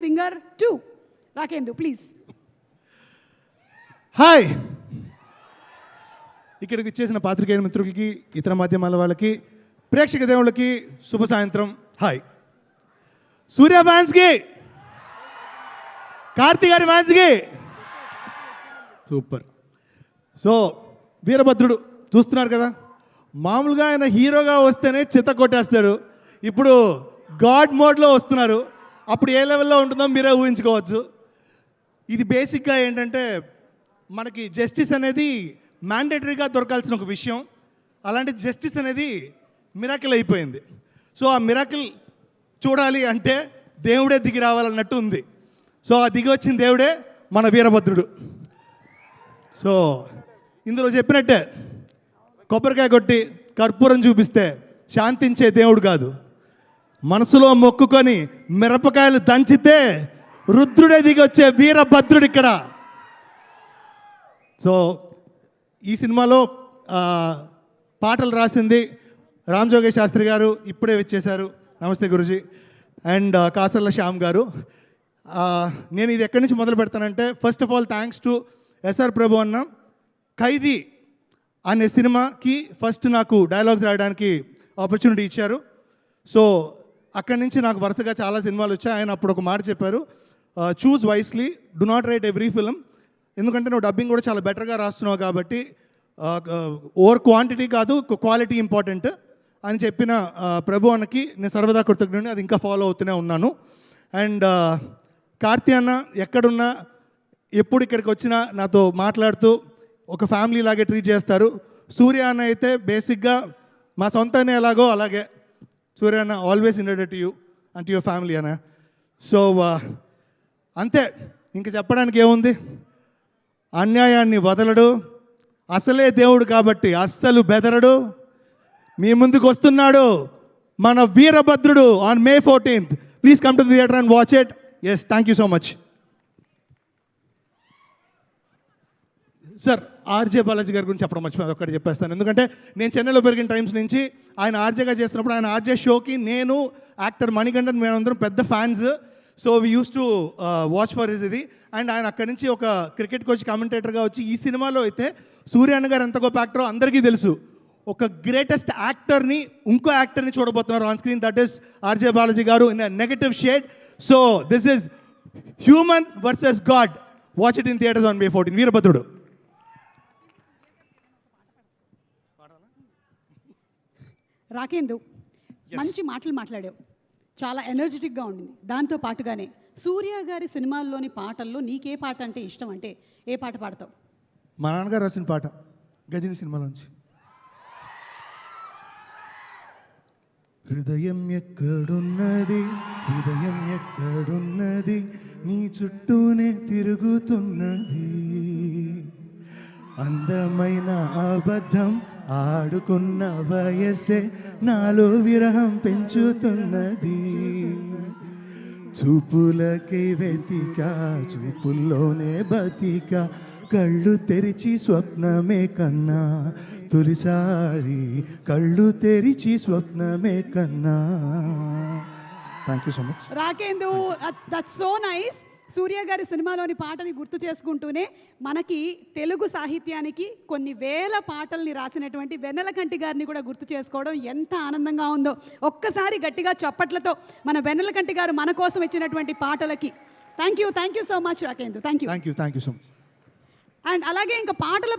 Singer 2. Rakendu, please. Hi, ఇక్కడికి వచ్చేసిన పాత్రికేయ మిత్రులకి, ఇతర మాధ్యమాల వాళ్ళకి, ప్రేక్షక దేవుళ్ళకి శుభ సాయంత్రం. హాయ్. సూర్య ఫ్యాన్స్కి, కార్తీ గారి ఫ్యాన్స్కి సూపర్. సో వీరభద్రుడు చూస్తున్నారు కదా, మామూలుగా ఆయన హీరోగా వస్తేనే చిత్త కొట్టేస్తాడు. ఇప్పుడు గాడ్ మోడ్లో వస్తున్నారు. అప్పుడు ఏ లెవెల్లో ఉంటుందో మీరే ఊహించుకోవచ్చు. ఇది బేసిక్గా ఏంటంటే, మనకి జస్టిస్ అనేది మ్యాండేటరీగా దొరకాల్సిన ఒక విషయం. అలాంటి జస్టిస్ అనేది మిరాకిల్ అయిపోయింది. సో ఆ మిరాకిల్ చూడాలి అంటే దేవుడే దిగి రావాలన్నట్టు ఉంది. సో ఆ దిగి వచ్చిన దేవుడే మన వీరభద్రుడు. సో ఇందులో చెప్పినట్టే, కొబ్బరికాయ కొట్టి కర్పూరం చూపిస్తే శాంతించే దేవుడు కాదు, మనసులో మొక్కుకొని మిరపకాయలు దంచితే రుద్రుడే దిగి వచ్చే వీరభద్రుడు ఇక్కడ. సో ఈ సినిమాలో పాటలు రాసింది రామ్ జోగేష్ శాస్త్రి గారు, ఇప్పుడే వచ్చేశారు. నమస్తే గురుజీ. అండ్ కాసర్ల శ్యామ్ గారు. నేను ఇది ఎక్కడి నుంచి మొదలు పెడతానంటే, first of all thanks to SR Prabhu అన్న. ఖైదీ అనే సినిమాకి ఫస్ట్ నాకు డైలాగ్స్ రాయడానికి ఆపర్చునిటీ ఇచ్చారు. సో అక్కడి నుంచి నాకు వరుసగా చాలా సినిమాలు వచ్చాయి. ఆయన అప్పుడు ఒక మాట చెప్పారు, choose wisely, do not right every film. ఎందుకంటే నువ్వు డబ్బింగ్ కూడా చాలా బెటర్గా రాస్తున్నావు కాబట్టి ఓవర్ క్వాంటిటీ కాదు, క్వాలిటీ ఇంపార్టెంట్ అని చెప్పిన ప్రభు అన్నకి నేను సర్వదా కృతజ్ఞుడిని. అది ఇంకా ఫాలో అవుతూనే ఉన్నాను. అండ్ కార్తీ అన్న ఎక్కడున్నా, ఎప్పుడు ఇక్కడికి వచ్చినా నాతో మాట్లాడుతూ ఒక ఫ్యామిలీ లాగే ట్రీట్ చేస్తారు. సూర్య అన్న అయితే బేసిక్గా మా సొంతనే ఎలాగో అలాగే. సూర్య అన్న always indebted to you and to your family అన్న. సో అంతే, ఇంక చెప్పడానికి ఏముంది. అన్యాయాన్ని వదలడు, అసలే దేవుడు కాబట్టి అస్సలు బెదరడు. మీ ముందుకు వస్తున్నాడు మన Veerabhadrudu on May 14th. Please come to the theater and watch it. Yes, thank you so much. Sir, RJ Balaji గారి గురించి చెప్పడం మర్చిపోయింది, ఒక్కటి చెప్పేస్తాను. ఎందుకంటే నేను చెన్నైలో పెరిగిన టైమ్స్ నుంచి ఆయన ఆర్జేగా చేస్తున్నప్పుడు, ఆయన ఆర్జే షోకి నేను, యాక్టర్ మణికంఠన్, మేమందరం పెద్ద fans. So we use to watch for his ఇది. అండ్ ఆయన అక్కడి నుంచి ఒక క్రికెట్ కోచ్, కామెంటేటర్గా వచ్చి ఈ సినిమాలో అయితే సూర్య అన్న గారు ఎంత గొప్ప యాక్టరో అందరికీ తెలుసు. ఒక గ్రేటెస్ట్ యాక్టర్ని, ఇంకో యాక్టర్ని చూడబోతున్నారు on screen. That is RJ Balaji గారు in a negative shade. So this is human versus god. Watch it in theaters on May 14. Veerabhadrudu. Rakendu, మంచి మాటలు మాట్లాడావు, చాలా ఎనర్జెటిక్గా ఉండింది. దాంతో పాటుగానే సూర్య గారి సినిమాల్లోని పాటల్లో నీకే పాట అంటే ఇష్టం, అంటే ఏ పాట పాడతావు? మా నాన్నగారు రాసిన పాట, గజని సినిమాలోంచి. హృదయం ఎక్కడున్నది, హృదయం ఎక్కడున్నది, నీ చుట్టూనే తిరుగుతున్నది, అందమైన అబద్ధం ఆడుకున్న వయస్సే నాలో విరహం పెంచుతున్నది, చూపులకే వెతిక చూపుల్లోనే బతిక, కళ్ళు తెరిచి స్వప్నమే కన్నా, తొలిసారి కళ్ళు తెరిచి స్వప్నమే కన్నా. Thank you so much Rakendu. That's so nice. Surya గారి సినిమాలోని పాటని గుర్తు చేసుకుంటూనే మనకి తెలుగు సాహిత్యానికి కొన్ని వేల పాటల్ని రాసినటువంటి వెన్నెలకంటి గారిని కూడా గుర్తు చేసుకోవడం ఎంత ఆనందంగా ఉందో. ఒక్కసారి గట్టిగా చప్పట్లతో మన వెన్నెలకంటి గారు మన కోసం ఇచ్చినటువంటి పాటలకి thank you so much Rakendu. Thank you so much. And అలాగే ఇంకా పాటల